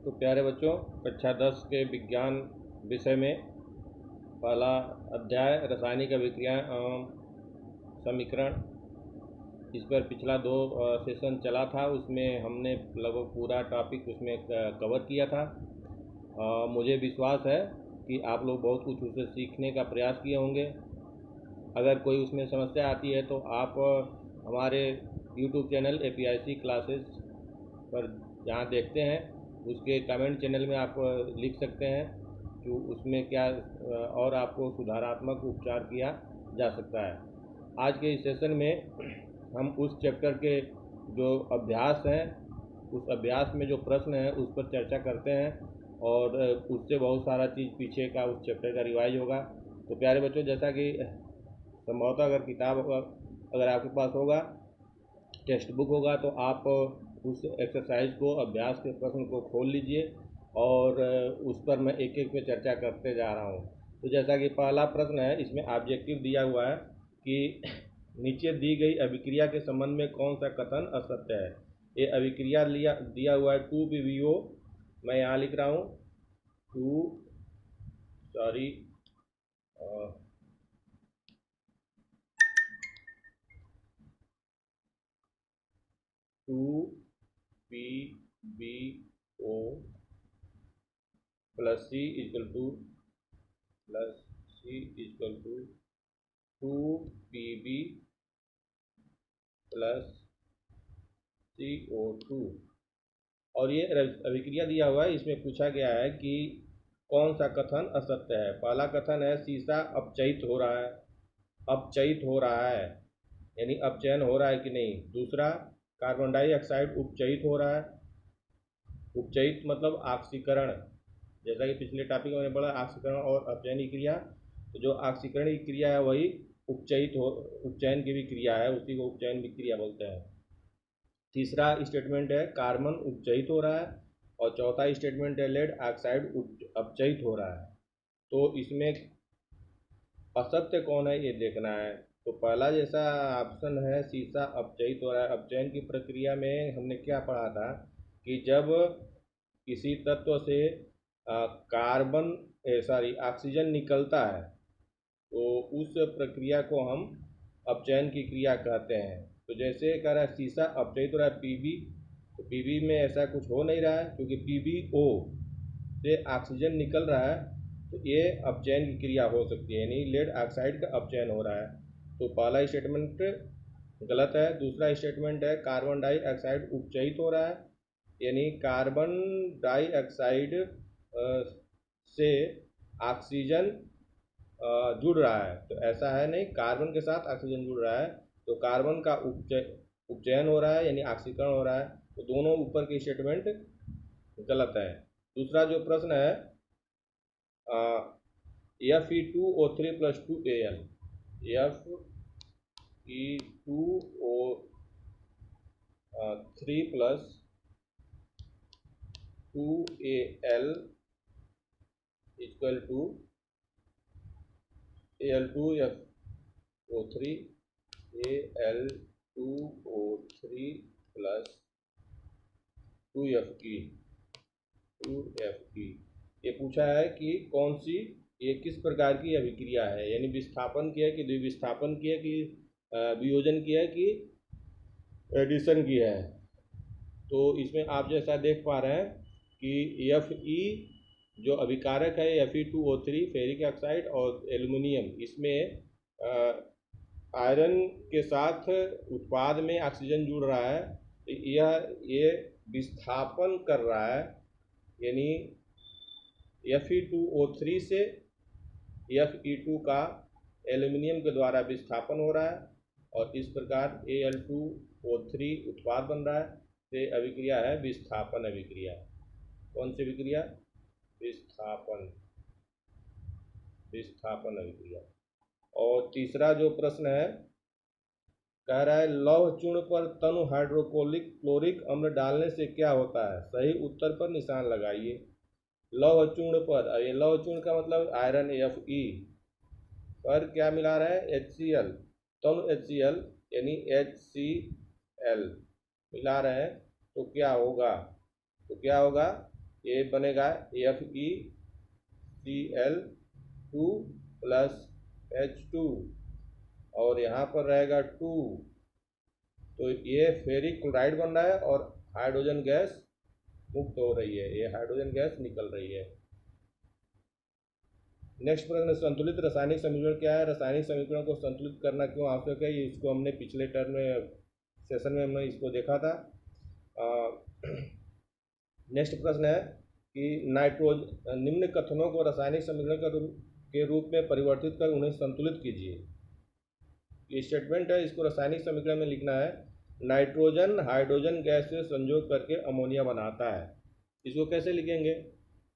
तो प्यारे बच्चों, कक्षा 10 के विज्ञान विषय में पहला अध्याय रासायनिक अभिक्रियाएं एवं समीकरण, इस पर पिछला 2 सेशन चला था। उसमें हमने लगभग पूरा टॉपिक उसमें कवर किया था। मुझे विश्वास है कि आप लोग बहुत कुछ उसे सीखने का प्रयास किए होंगे। अगर कोई उसमें समस्या आती है तो आप हमारे YouTube चैनल APIC क्लासेस पर जहाँ देखते हैं उसके कमेंट चैनल में आप लिख सकते हैं कि उसमें क्या और आपको सुधारात्मक उपचार किया जा सकता है। आज के इस सेशन में हम उस चैप्टर के जो अभ्यास हैं, उस अभ्यास में जो प्रश्न हैं उस पर चर्चा करते हैं और उससे बहुत सारा चीज़ पीछे का उस चैप्टर का रिवाइज होगा। तो प्यारे बच्चों, जैसा कि संभवतः अगर किताब अगर आपके पास होगा, टेक्स्ट बुक होगा, तो आप उस एक्सरसाइज को, अभ्यास के प्रश्न को खोल लीजिए और उस पर मैं एक एक पे चर्चा करते जा रहा हूँ। तो जैसा कि पहला प्रश्न है, इसमें ऑब्जेक्टिव दिया हुआ है कि नीचे दी गई अभिक्रिया के संबंध में कौन सा कथन असत्य है। ये अभिक्रिया दिया हुआ है 2PbO, मैं यहाँ लिख रहा हूँ 2PbO plus C equal to 2Pb plus CO2। और ये अभिक्रिया दिया हुआ है, इसमें पूछा गया है कि कौन सा कथन असत्य है। पहला कथन है शीशा अपचयित हो रहा है। अपचयित हो रहा है यानी अपचयन हो रहा है कि नहीं। दूसरा, कार्बन डाइऑक्साइड उपचयित हो रहा है। उपचयित मतलब ऑक्सीकरण, जैसा कि पिछले टॉपिक में पढ़ा ऑक्सीकरण और अपचयन की क्रिया। तो जो ऑक्सीकरण की क्रिया है वही उपचयन की भी क्रिया है, उसी को उपचयन की क्रिया बोलते हैं। तीसरा स्टेटमेंट है कार्बन उपचयित हो रहा है और चौथा स्टेटमेंट है लेड ऑक्साइड अपचयित हो रहा है। तो इसमें असत्य कौन है ये देखना है। तो पहला जैसा ऑप्शन है शीशा अपचयित हो रहा है। अपचयन की प्रक्रिया में हमने क्या पढ़ा था कि जब किसी तत्व से ऑक्सीजन निकलता है तो उस प्रक्रिया को हम अपचयन की क्रिया कहते हैं। तो जैसे कह रहा है शीशा अपचयित हो रहा है Pb, तो Pb में ऐसा कुछ हो नहीं रहा है क्योंकि PbO से ऑक्सीजन निकल रहा है, तो ये अपचयन की क्रिया हो सकती है, यानी लेड ऑक्साइड का अपचयन हो रहा है। तो पहला स्टेटमेंट गलत है। दूसरा स्टेटमेंट है कार्बन डाइऑक्साइड उपचयित हो रहा है, यानी कार्बन डाइऑक्साइड से ऑक्सीजन जुड़ रहा है। तो ऐसा है नहीं, कार्बन के साथ ऑक्सीजन जुड़ रहा है, तो कार्बन का उपचयन हो रहा है यानी ऑक्सीकरण हो रहा है। तो दोनों ऊपर के स्टेटमेंट गलत है। दूसरा जो प्रश्न है Fe2O3 plus 2Al, Fe2O3 plus 2Al equal to Al2O3 plus 2Fe। ये पूछा है कि कौन सी, ये किस प्रकार की अभिक्रिया है, यानी विस्थापन की है कि द्विविस्थापन की है कि वियोजन की है कि एडिशन की है। तो इसमें आप जैसा देख पा रहे हैं कि Fe जो अभिकारक है Fe2O3 फेरिक ऑक्साइड और एल्युमिनियम, इसमें आयरन के साथ उत्पाद में ऑक्सीजन जुड़ रहा है। ये विस्थापन कर रहा है, यानी Fe2O3 से Fe2 का एल्युमिनियम के द्वारा विस्थापन हो रहा है और इस प्रकार Al2O3 उत्पाद बन रहा है। तो अभिक्रिया है विस्थापन अभिक्रिया। कौन सी अभिक्रिया? विस्थापन अभिक्रिया। और तीसरा जो प्रश्न है, कह रहा है लौह चूर्ण पर तनु हाइड्रोक्लोरिक क्लोरिक अम्ल डालने से क्या होता है। सही उत्तर पर निशान लगाइए। लौह चूर्ण पर, ये लौह चूर्ण का मतलब आयरन Fe पर क्या मिला रहा है, HCl, तनु HCl यानी HCl मिला रहे हैं। तो क्या होगा ये बनेगा FeCl2 प्लस H2 और यहाँ पर रहेगा 2, तो ये फेरिक क्लोराइड बन रहा है और हाइड्रोजन गैस मुक्त हो रही है, ये हाइड्रोजन गैस निकल रही है। नेक्स्ट प्रश्न, संतुलित रासायनिक समीकरण क्या है? रासायनिक समीकरण को संतुलित करना क्यों आवश्यक है? इसको हमने पिछले टर्म में सेशन में हमने इसको देखा था। नेक्स्ट प्रश्न है कि निम्न कथनों को रासायनिक समीकरण के रूप में परिवर्तित कर उन्हें संतुलित कीजिए। ये स्टेटमेंट है, इसको रासायनिक समीकरण में लिखना है। नाइट्रोजन हाइड्रोजन गैस से संयोग करके अमोनिया बनाता है। इसको कैसे लिखेंगे?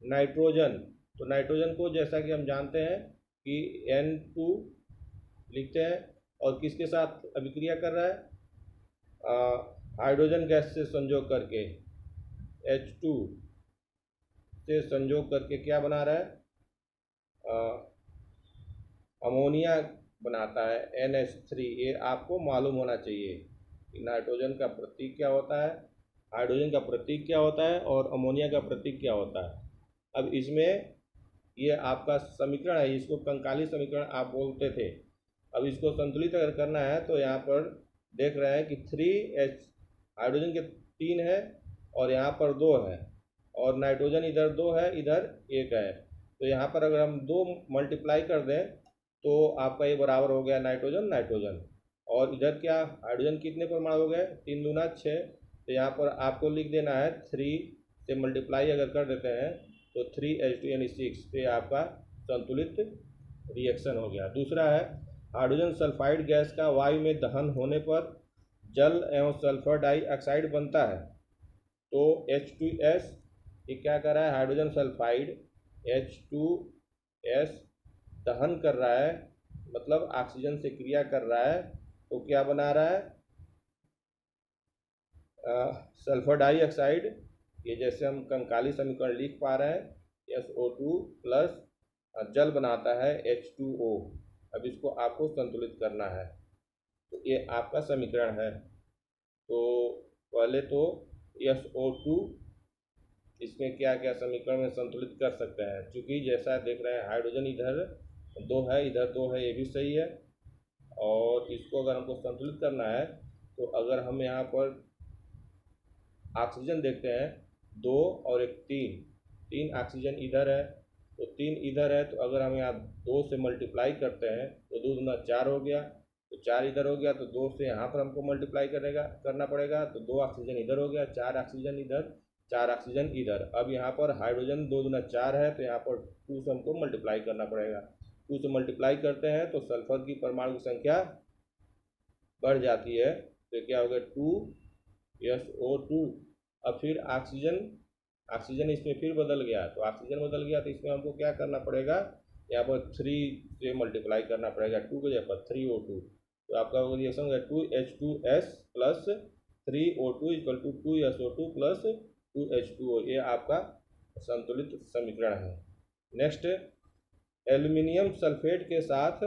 नाइट्रोजन, तो नाइट्रोजन को जैसा कि हम जानते हैं कि N2 लिखते हैं और किसके साथ अभिक्रिया कर रहा है? हाइड्रोजन गैस से संयोग करके H2 से संयोग करके क्या बना रहा है? अमोनिया बनाता है NH3। ये आपको मालूम होना चाहिए कि नाइट्रोजन का प्रतीक क्या होता है, हाइड्रोजन का प्रतीक क्या होता है और अमोनिया का प्रतीक क्या होता है। अब इसमें ये आपका समीकरण है, इसको कंकाली समीकरण आप बोलते थे। अब इसको संतुलित अगर करना है तो यहाँ पर देख रहे हैं कि 3H हाइड्रोजन के 3 है और यहाँ पर 2 है और नाइट्रोजन इधर 2 है, इधर 1 है। तो यहाँ पर अगर हम 2 मल्टीप्लाई कर दें तो आपका ये बराबर हो गया नाइट्रोजन। और इधर क्या, हाइड्रोजन कितने परमाणु हो गए? 3 दूना 6। तो यहाँ पर आपको लिख देना है 3 से मल्टीप्लाई अगर कर देते हैं तो 3H2 यानी 6, तो ये आपका संतुलित रिएक्शन हो गया। दूसरा है, हाइड्रोजन सल्फाइड गैस का वायु में दहन होने पर जल एवं सल्फर डाइऑक्साइड बनता है। तो H2S ये क्या कर रहा है? हाइड्रोजन सल्फाइड H2S दहन कर रहा है, मतलब ऑक्सीजन से क्रिया कर रहा है, तो क्या बना रहा है? Sulphur dioxide. ये जैसे हम कंकाली समीकरण लिख पा रहे हैं, SO2 प्लस जल बनाता है H2O। अब इसको आपको संतुलित करना है, तो ये आपका समीकरण है। तो पहले तो SO2 इसमें क्या क्या समीकरण में संतुलित कर सकते हैं, क्योंकि जैसा देख रहे हैं हाइड्रोजन इधर 2 है, इधर 2 है, ये भी सही है। और इसको अगर हमको संतुलित करना है तो अगर हम यहाँ पर ऑक्सीजन देखते हैं 2 और एक 3 ऑक्सीजन इधर है, तो 3 इधर है, तो अगर हम यहाँ 2 से मल्टीप्लाई करते हैं तो 2 दूना 4 हो गया, तो 4 इधर हो गया, तो 2 से यहाँ पर हमको मल्टीप्लाई करना पड़ेगा, तो 2 ऑक्सीजन इधर हो गया, 4 ऑक्सीजन इधर, 4 ऑक्सीजन इधर। अब यहाँ पर हाइड्रोजन 2 दूना 4 है, तो यहाँ पर 2 से हमको मल्टीप्लाई करना पड़ेगा। 2 से मल्टीप्लाई करते हैं तो सल्फर की परमाणु की संख्या बढ़ जाती है, तो क्या हो गया? 2SO2। अब फिर ऑक्सीजन इसमें फिर बदल गया, तो ऑक्सीजन बदल गया तो इसमें हमको क्या करना पड़ेगा? यहाँ पर 3 से मल्टीप्लाई करना पड़ेगा, 2 के जगह पर 3O2। तो आपका रिएक्शन हो गया 2H2S plus 3O2 equal to 2SO2 plus 2H2O। ये आपका संतुलित समीकरण है। नेक्स्ट, एल्युमिनियम सल्फेट के साथ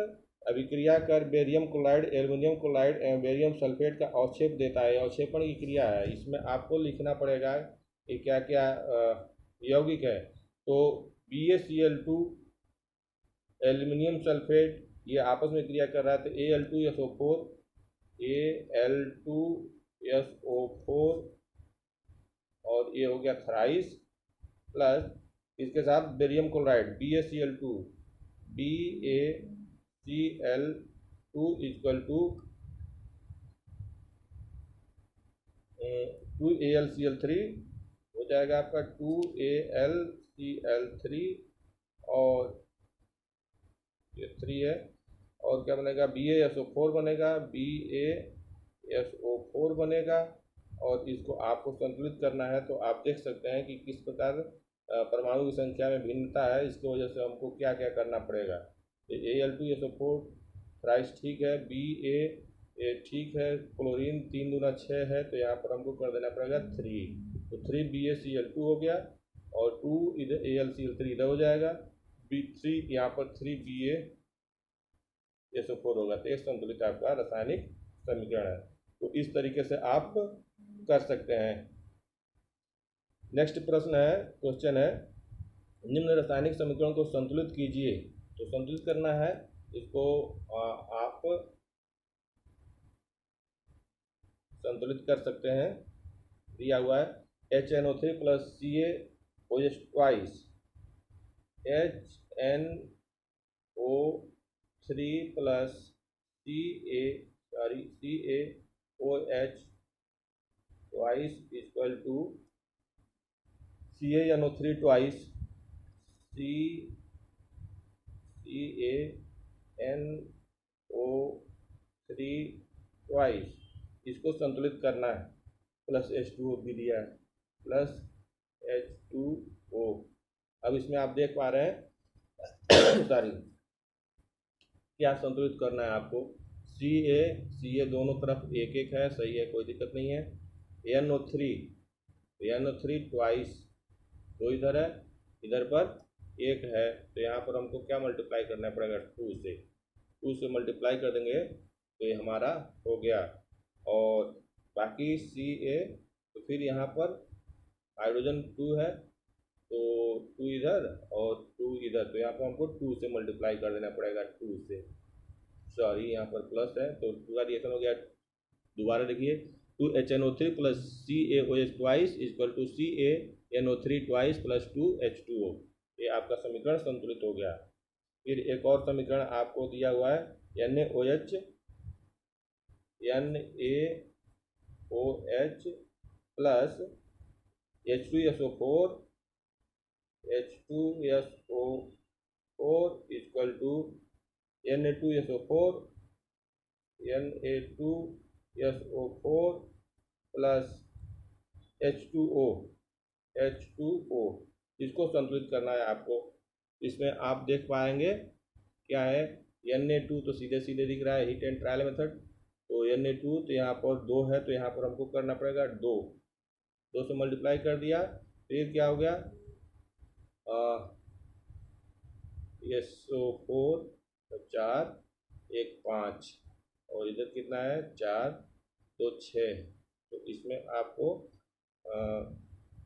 अभिक्रिया कर बेरियम क्लोराइड एल्युमिनियम क्लोराइड एवं बेरियम सल्फेट का अवक्षेप देता है। अवक्षेपण की क्रिया है, इसमें आपको लिखना पड़ेगा कि क्या क्या यौगिक है। तो BaCl2 एल्युमिनियम सल्फेट ये आपस में क्रिया कर रहा है, तो Al2SO4 और ये हो गया थ्राइस प्लस इसके साथ barium chloride BaCl2 equal to 2AlCl3 हो जाएगा आपका 2AlCl3 और ये 3 है, और क्या बनेगा? BaSO4 बनेगा, BaSO4 बनेगा। और इसको आपको संतुलित करना है तो आप देख सकते हैं कि किस प्रकार परमाणु की संख्या में भिन्नता है, इसकी वजह से हमको क्या क्या करना पड़ेगा। तो Al2SO4 थ्राइस ठीक है, Ba ठीक है, क्लोरीन 3 दूना 6 है, तो यहाँ पर हमको कर देना पड़ेगा 3, तो 3 BaCl2 हो गया और 2 इधर AlCl3 इधर हो जाएगा, B3 यहाँ पर 3 BaSO4 होगा। तो ये संतुलित आपका रासायनिक समीकरण है। तो इस तरीके से आप कर सकते हैं। नेक्स्ट प्रश्न है, क्वेश्चन है, निम्न रासायनिक समीकरण को संतुलित कीजिए। तो संतुलित करना है इसको, आप संतुलित कर सकते हैं। दिया हुआ है HNO3 plus CaOH twice, HNO3 plus CaOH twice equal to CaNO3 twice CaNO3 twice, इसको संतुलित करना है। प्लस H2O भी दिया है, प्लस H2O। अब इसमें आप देख पा रहे हैं सॉरी, क्या संतुलित करना है आपको। CA दोनों तरफ एक एक है, सही है, कोई दिक्कत नहीं है। NO3 ट्वाइस, दो इधर है, इधर पर एक है, तो यहाँ पर हमको क्या मल्टीप्लाई करना पड़ेगा, 2 से मल्टीप्लाई कर देंगे तो ये हमारा हो गया। और बाकी Ca, तो फिर यहाँ पर हाइड्रोजन 2 है, तो 2 इधर और 2 इधर, तो यहाँ पर हमको 2 से मल्टीप्लाई कर देना पड़ेगा, 2 से, सॉरी यहाँ पर प्लस है तो 2 का रिएक्शन हो गया। दोबारा देखिए, 2HNO3 plus CaOH twice equal to CaNO3 twice plus 2H2O, ये आपका समीकरण संतुलित हो गया। फिर एक और समीकरण आपको दिया हुआ है, NaOH plus H2SO4 equal to Na2SO4 plus H2O, इसको संतुलित करना है आपको। इसमें आप देख पाएंगे क्या है, Na2 तो सीधे सीधे दिख रहा है, हीट एंड ट्रायल मेथड, तो Na2 तो यहाँ पर 2 है, तो यहाँ पर हमको करना पड़ेगा 2 से मल्टीप्लाई कर दिया, फिर क्या हो गया, SO4 4 1 5, और इधर कितना है, 4 2 6, तो इसमें आपको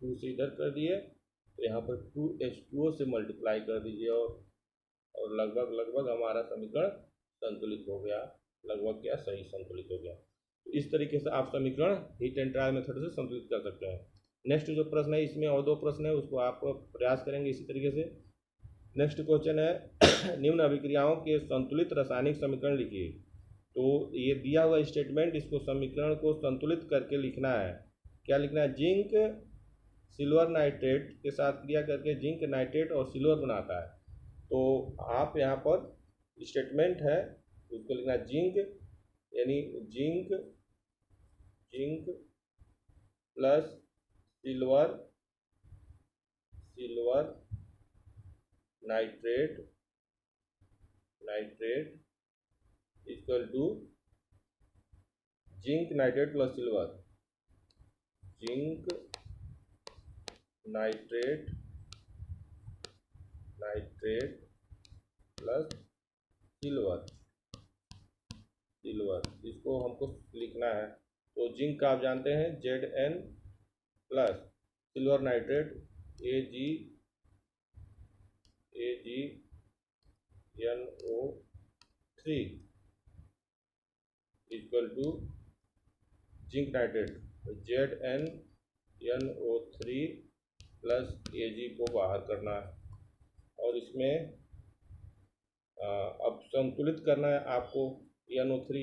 2 से इधर कर दिए, तो यहाँ पर 2H2O से मल्टीप्लाई कर दीजिए, और लगभग हमारा समीकरण संतुलित हो गया, लगभग क्या, सही संतुलित हो गया। तो इस तरीके से आप समीकरण हीट एंड ट्रायल मेथड से संतुलित कर सकते हैं। नेक्स्ट जो प्रश्न है, इसमें और 2 प्रश्न है, उसको आप प्रयास करेंगे इसी तरीके से। नेक्स्ट क्वेश्चन है, निम्न अभिक्रियाओं के संतुलित रासायनिक समीकरण लिखिए। तो ये दिया हुआ स्टेटमेंट, इसको समीकरण को संतुलित करके लिखना है। क्या लिखना है, जिंक सिल्वर नाइट्रेट के साथ क्रिया करके जिंक नाइट्रेट और सिल्वर बनाता है। तो आप यहाँ पर स्टेटमेंट है, उसको लिखना है जिंक, यानी zinc plus silver nitrate equal to zinc nitrate plus silver, zinc nitrate plus silver, इसको हमको लिखना है। तो जिंक का आप जानते हैं Zn plus silver nitrate AgNO3 equal to zinc nitrate ZnNO3 plus Ag को बाहर करना है, और इसमें अब संतुलित करना है आपको NO3।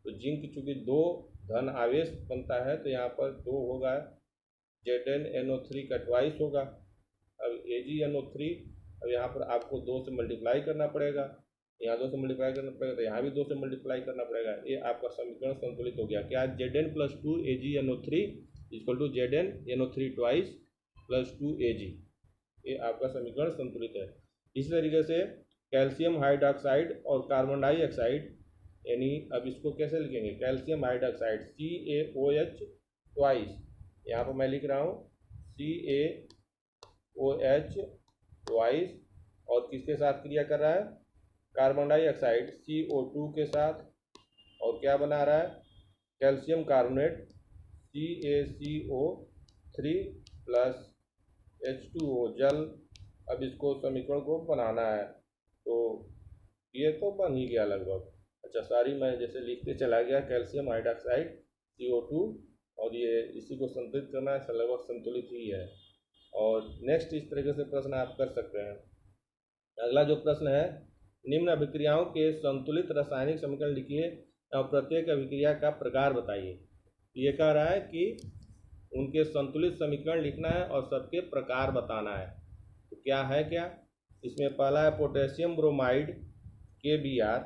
तो जिंक चूँकि 2 धन आवेश बनता है, तो यहाँ पर 2 होगा, ZnNO3 का ट्वाइस होगा। अब AgNO3, अब यहाँ पर आपको 2 से मल्टीप्लाई करना पड़ेगा, यहाँ 2 से मल्टीप्लाई करना पड़ेगा, तो यहाँ भी 2 से मल्टीप्लाई करना पड़ेगा। ये आपका समीकरण संतुलित हो गया। क्या, Zn plus 2 AgNO3 equal to ZnNO3 twice plus 2 Ag, ये आपका समीकरण संतुलित है। इसी तरीके से कैल्शियम हाइड्रोक्साइड और कार्बन डाइऑक्साइड, यानी अब इसको कैसे लिखेंगे, कैल्शियम हाइड्रोक्साइड CaOH ट्वाइस, यहाँ पर मैं लिख रहा हूँ CaOH ट्वाइस, और किसके साथ क्रिया कर रहा है, कार्बन डाइऑक्साइड CO2 के साथ, और क्या बना रहा है, calcium carbonate CaCO3 plus H2O जल। अब इसको समीकरण को बनाना है, तो ये तो बन ही गया लगभग। अच्छा सॉरी, मैं जैसे लिखते चला गया, कैल्शियम हाइड्रोक्साइड CO2, और ये इसी को संतुलित करना है, लगभग संतुलित ही है। और नेक्स्ट इस तरीके से प्रश्न आप कर सकते हैं। अगला जो प्रश्न है, निम्न अभिक्रियाओं के संतुलित रासायनिक समीकरण लिखिए और प्रत्येक अभिक्रिया का प्रकार बताइए। ये कह रहा है कि उनके संतुलित समीकरण लिखना है और सबके प्रकार बताना है। तो क्या है क्या इसमें, पहला है पोटेशियम ब्रोमाइड KBr,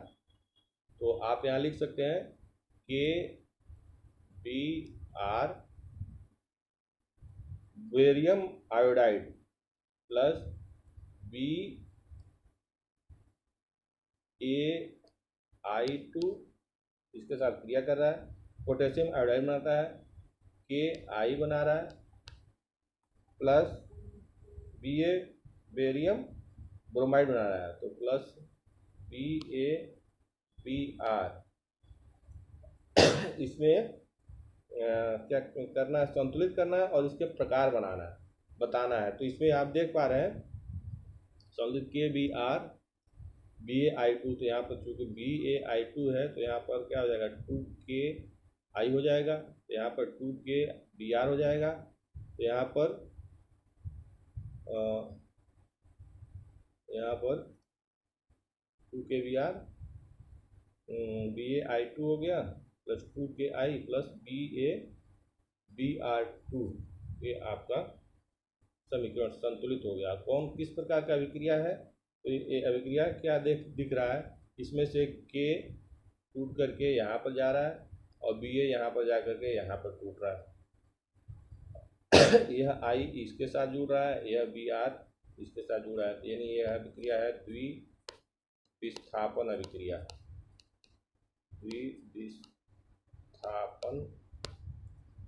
तो आप यहाँ लिख सकते हैं KBr barium iodide plus BaI2, इसके साथ क्रिया कर रहा है, पोटेशियम आयोडाइड बनाता है, KI बना रहा है, प्लस Ba बेरियम ब्रोमाइड बना रहा है, तो प्लस BaBr। इसमें क्या करना है, संतुलित करना है और इसके प्रकार बताना है। तो इसमें आप देख पा रहे हैं संतुलित KBr BaI2, तो यहाँ पर चूँकि BaI2 है तो यहाँ पर क्या हो जाएगा, 2KI हो जाएगा, तो यहाँ पर 2KBr हो जाएगा, तो यहाँ पर 2KBr BaI2 हो गया प्लस 2KI प्लस BaBr2, ये आपका समीकरण संतुलित हो गया। कौन किस प्रकार का अभिक्रिया है, तो ये अभिक्रिया क्या दिख रहा है, इसमें से K टूट करके यहाँ पर जा रहा है और Ba यहाँ पर जा करके यहाँ पर टूट रहा है। यह I इसके साथ जुड़ रहा है, यह Br इसके साथ जुड़ रहा है, यानी यह अभिक्रिया है द्विविस्थापन अभिक्रिया।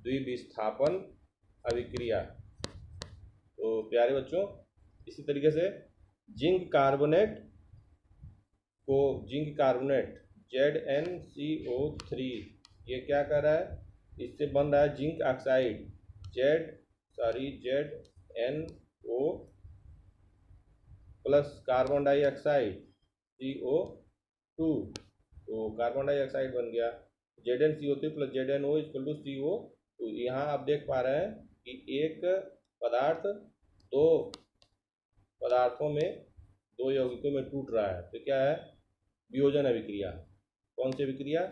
द्विविस्थापन अभिक्रिया। तो प्यारे बच्चों, इसी तरीके से जिंक कार्बोनेट ZnCO3, ये क्या कर रहा है, इससे बन रहा है zinc oxide ZnO plus carbon dioxide CO2, तो कार्बन डाइऑक्साइड बन गया ZnCO3 plus ZnO equal to CO। तो यहाँ आप देख पा रहे हैं कि एक पदार्थ दो पदार्थों में, दो यौगिकों में टूट रहा है, तो क्या है, वियोजन अभिक्रिया। कौन सी अभिक्रिया,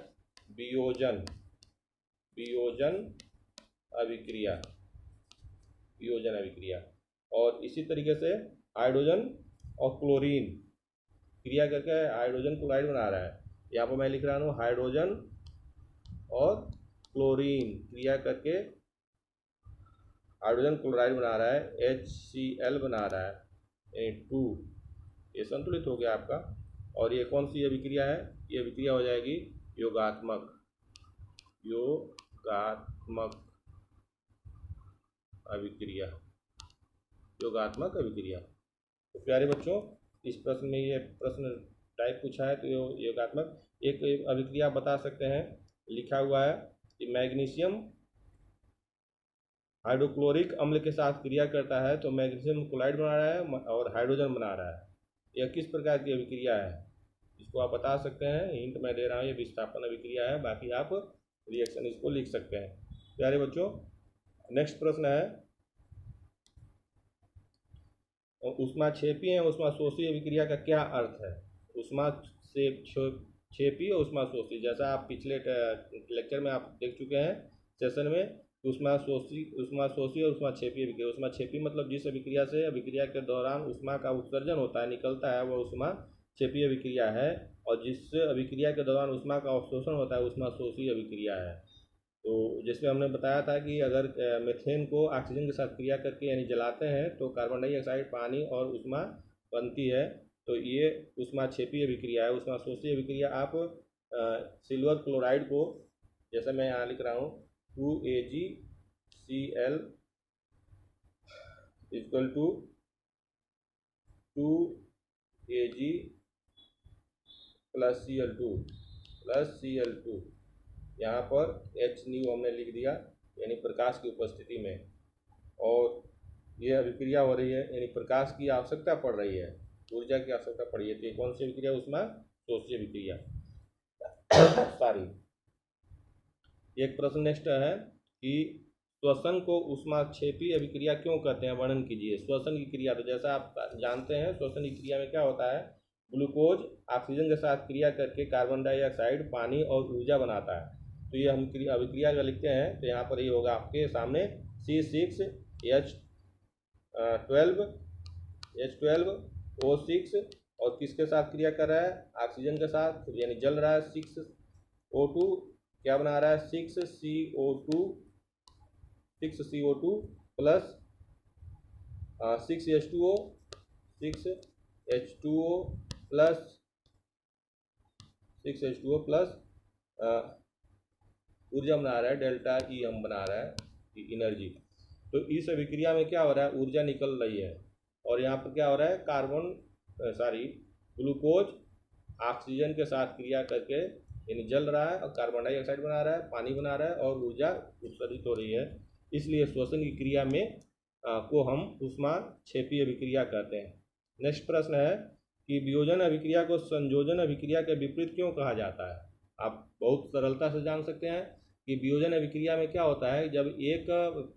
वियोजन अभिक्रिया। और इसी तरीके से हाइड्रोजन और क्लोरीन क्रिया करके हाइड्रोजन क्लोराइड बना रहा है। यहाँ पर मैं लिख रहा हूँ हाइड्रोजन और क्लोरीन क्रिया करके हाइड्रोजन क्लोराइड बना रहा है, HCl बना रहा है, 2, ये संतुलित हो गया आपका। और ये कौन सी अभिक्रिया है, ये अभिक्रिया हो जाएगी योगात्मक अभिक्रिया। तो प्यारे बच्चों, इस प्रश्न में ये प्रश्न टाइप पूछा है, तो योगात्मक एक अभिक्रिया बता सकते हैं। लिखा हुआ है कि मैग्नीशियम हाइड्रोक्लोरिक अम्ल के साथ क्रिया करता है तो मैग्नीशियम क्लोराइड बना रहा है और हाइड्रोजन बना रहा है। यह किस प्रकार की अभिक्रिया है, इसको आप बता सकते हैं। हिंट मैं दे रहा हूँ, ये विस्थापन अभिक्रिया है, बाकी आप रिएक्शन इसको लिख सकते हैं। प्यारे बच्चों, नेक्स्ट प्रश्न है, ऊष्माक्षेपी और ऊष्माशोषी अभिक्रिया का क्या अर्थ है। ऊष्माक्षेपी और ऊष्माशोषी, जैसा आप पिछले लेक्चर में आप देख चुके हैं सेशन में, ऊष्माशोषी और ऊष्माक्षेपी अभिक्रिया। ऊष्माक्षेपी मतलब जिस अभिक्रिया से अभिक्रिया के दौरान ऊष्मा का उत्सर्जन होता है, निकलता है, वह ऊष्माक्षेपी अभिक्रिया है। और जिस अभिक्रिया के दौरान ऊष्मा का अवशोषण होता है, ऊष्माशोषी अभिक्रिया है। तो जिसमें हमने बताया था कि अगर मीथेन को ऑक्सीजन के साथ क्रिया करके यानी जलाते हैं तो कार्बन डाइऑक्साइड, पानी और ऊष्मा बनती है, तो ये ऊष्माक्षेपी अभिक्रिया है। ऊष्माशोषी अभिक्रिया आप सिल्वर क्लोराइड को, जैसा मैं यहाँ लिख रहा हूँ, 2AgCl equal to 2Ag plus Cl2 यहाँ पर H न्यू हमने लिख दिया, यानी प्रकाश की उपस्थिति में। और ये अभिक्रिया हो रही है, यानी प्रकाश की आवश्यकता पड़ रही है, ऊर्जा की आवश्यकता पड़ी है। तो ये कौन सी अभिक्रिया? ऊष्माशोषी अभिक्रिया। सॉरी। एक प्रश्न नेक्स्ट है कि श्वसन को ऊष्माक्षेपी अभिक्रिया क्यों कहते हैं, वर्णन कीजिए। श्वसन की क्रिया, तो जैसा आप जानते हैं श्वसन की क्रिया में क्या होता है, ग्लूकोज ऑक्सीजन के साथ क्रिया करके कार्बन डाइऑक्साइड, पानी और ऊर्जा बनाता है। तो ये हम अभिक्रिया का लिखते हैं, तो यहाँ पर ये होगा आपके सामने C6H12O6, और किसके साथ क्रिया कर रहा है, ऑक्सीजन के साथ, यानी जल रहा है। 6O2 क्या बना रहा है, 6CO2 plus 6H2O plus 6H2O plus ऊर्जा बना रहा है, डेल्टा ई हम बना रहा है, एनर्जी। तो इस अभिक्रिया में क्या हो रहा है, ऊर्जा निकल रही है, और यहाँ पर क्या हो रहा है, ग्लूकोज ऑक्सीजन के साथ क्रिया करके यानी जल रहा है और कार्बन डाइऑक्साइड बना रहा है, पानी बना रहा है और ऊर्जा उत्सर्जित हो रही है। इसलिए श्वसन की क्रिया में को हम ऊष्माक्षेपी अभिक्रिया कहते हैं। नेक्स्ट प्रश्न है कि वियोजन अभिक्रिया को संयोजन अभिक्रिया के विपरीत क्यों कहा जाता है। आप बहुत सरलता से जान सकते हैं कि वियोजन अभिक्रिया में क्या होता है, जब एक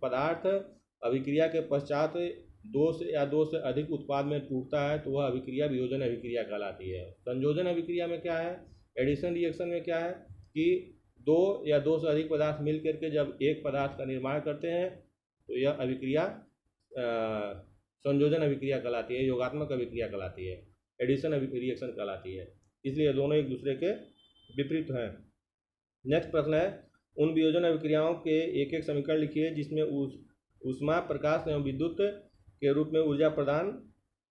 पदार्थ अभिक्रिया के पश्चात दो से अधिक उत्पाद में टूटता है तो वह अभिक्रिया वियोजन अभिक्रिया कहलाती है। संयोजन अभिक्रिया में क्या है, एडिशन रिएक्शन में क्या है कि दो या दो से अधिक पदार्थ मिल करके जब एक पदार्थ का निर्माण करते हैं तो यह अभिक्रिया संयोजन अभिक्रिया कहलाती है, योगात्मक अभिक्रिया कहलाती है, एडिशन रिएक्शन कहलाती है। इसलिए दोनों एक दूसरे के विपरीत हैं। नेक्स्ट प्रश्न है, उन वियोजन अभिक्रियाओं के एक एक समीकरण लिखिए जिसमें ऊष्मा, प्रकाश एवं विद्युत के रूप में ऊर्जा प्रदान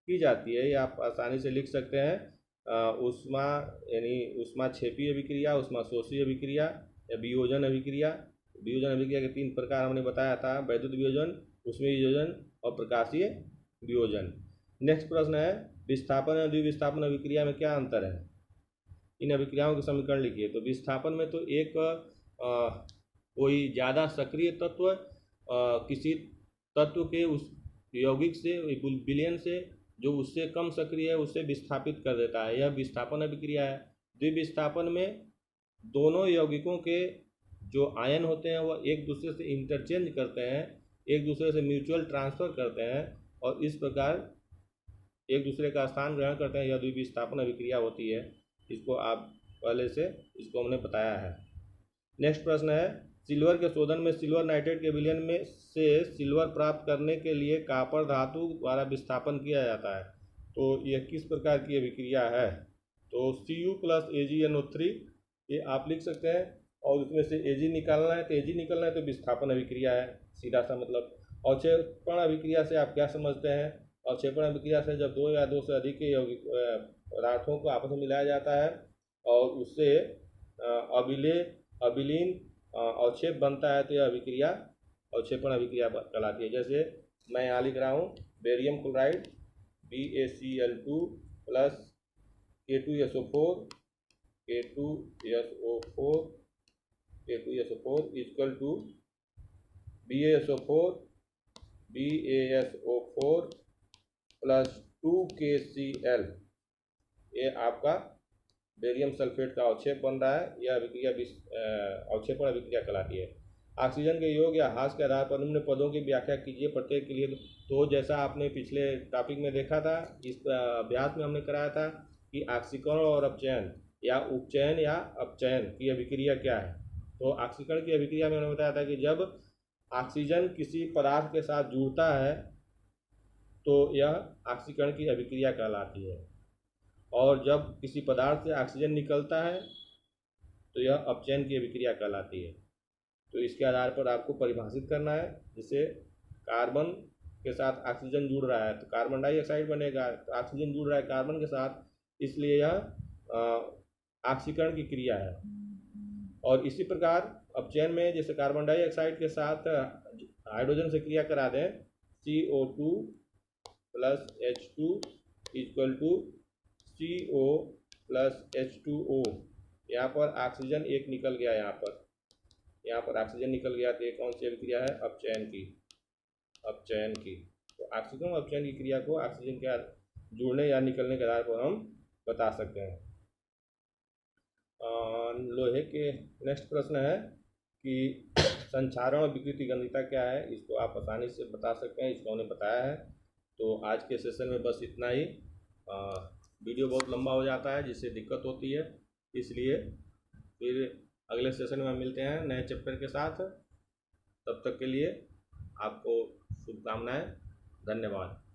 की जाती है। ये आप आसानी से लिख सकते हैं। ऊष्मा यानी ऊष्माक्षेपी अभिक्रिया, ऊष्माशोषी अभिक्रिया या वियोजन अभिक्रिया। वियोजन अभिक्रिया के 3 प्रकार हमने बताया था, वैद्युत वियोजन, ऊष्मीय वियोजन और प्रकाशीय वियोजन। नेक्स्ट प्रश्न है, विस्थापन और द्विविस्थापन अभिक्रिया में क्या अंतर है, इन अभिक्रियाओं के समीकरण लिखिए। तो विस्थापन में तो एक कोई ज़्यादा सक्रिय तत्व किसी तत्व के उस यौगिक से, विलयन से जो उससे कम सक्रिय है उससे विस्थापित कर देता है, यह विस्थापन अभिक्रिया है। द्विविस्थापन में दोनों यौगिकों के जो आयन होते हैं वह एक दूसरे से इंटरचेंज करते हैं, एक दूसरे से म्यूचुअल ट्रांसफ़र करते हैं और इस प्रकार एक दूसरे का स्थान ग्रहण करते हैं, यह द्विविस्थापन अभिक्रिया होती है। इसको आप पहले से इसको हमने बताया है। नेक्स्ट प्रश्न है, सिल्वर के शोधन में सिल्वर नाइट्रेट के विलयन में से सिल्वर प्राप्त करने के लिए कॉपर धातु द्वारा विस्थापन किया जाता है। तो यह किस प्रकार की अभिक्रिया है, तो Cu प्लस AgNO3 ये आप लिख सकते हैं, और उसमें से Ag निकालना है तो Ag निकलना है तो विस्थापन अभिक्रिया है, सीधा सा मतलब। अवक्षेपण अभिक्रिया से आप क्या समझते हैं, अवक्षेपण अभिक्रिया से जब दो या दो से अधिक के यौगिक पदार्थों को आपस में मिलाया जाता है और उससे अबिलीन अवक्षेप बनता है तो यह अभिक्रिया अवक्षेपण अभिक्रिया कहलाती है। जैसे मैं यहाँ लिख रहा हूँ barium chloride BaCl2 plus K2SO4 equal to BaSO4 plus 2KCl, ये आपका बेरियम सल्फेट का अवक्षेप बन रहा है, यह अभिक्रिया अवक्षेपण अभिक्रिया कहलाती है। ऑक्सीजन के योग या ह्रास के आधार पर निम्न पदों की व्याख्या कीजिए प्रत्येक के लिए। तो जैसा आपने पिछले टॉपिक में देखा था, इस अभ्यास में हमने कराया था कि ऑक्सीकरण और अपचयन या उपचयन या अपचयन की अभिक्रिया क्या है। तो ऑक्सीकरण की अभिक्रिया में हमने बताया था कि जब ऑक्सीजन किसी पदार्थ के साथ जुड़ता है तो यह ऑक्सीकरण की अभिक्रिया कहलाती है, और जब किसी पदार्थ से ऑक्सीजन निकलता है तो यह अपचयन की अभिक्रिया कहलाती है। तो इसके आधार पर आपको परिभाषित करना है, जैसे कार्बन के साथ ऑक्सीजन जुड़ रहा है तो कार्बन डाइऑक्साइड बनेगा, तो ऑक्सीजन जुड़ रहा है कार्बन के साथ, इसलिए यह ऑक्सीकरण की क्रिया है। और इसी प्रकार अपचयन में जैसे कार्बन डाइऑक्साइड के साथ हाइड्रोजन से क्रिया करा दें, CO2 plus H2 equal to CO plus H2O, यहाँ पर ऑक्सीजन एक निकल गया, यहाँ पर ऑक्सीजन निकल गया, तो ये कौन सी अभिक्रिया है, अपचयन की। तो ऑक्सीजन और ऑक्सीजन की क्रिया को ऑक्सीजन के जुड़ने या निकलने के आधार पर हम बता सकते हैं। लोहे के नेक्स्ट प्रश्न है कि संक्षारण और विकृति गंधिता क्या है, इसको आप आसानी से बता सकते हैं, इसको हमने बताया है। तो आज के सेशन में बस इतना ही। वीडियो बहुत लंबा हो जाता है जिससे दिक्कत होती है, इसलिए फिर अगले सेशन में हम मिलते हैं नए चैप्टर के साथ। तब तक के लिए आपको शुभकामनाएं। धन्यवाद।